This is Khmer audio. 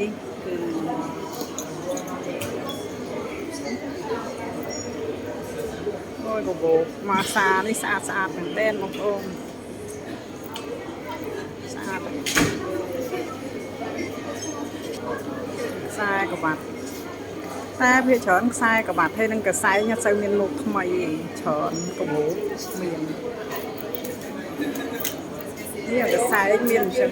នេះគឺអូយបបោមកសានេះស្អាតមែនទែនបងប្អូនស្អាតខ្សែក្បាត់តែវាច្រើនខ្សែក្បាត់ហើយនឹងកសែងអត់សូវមានលោកថ្មីច្រើនកបោមាននេះកសែងមានអញ្ចឹង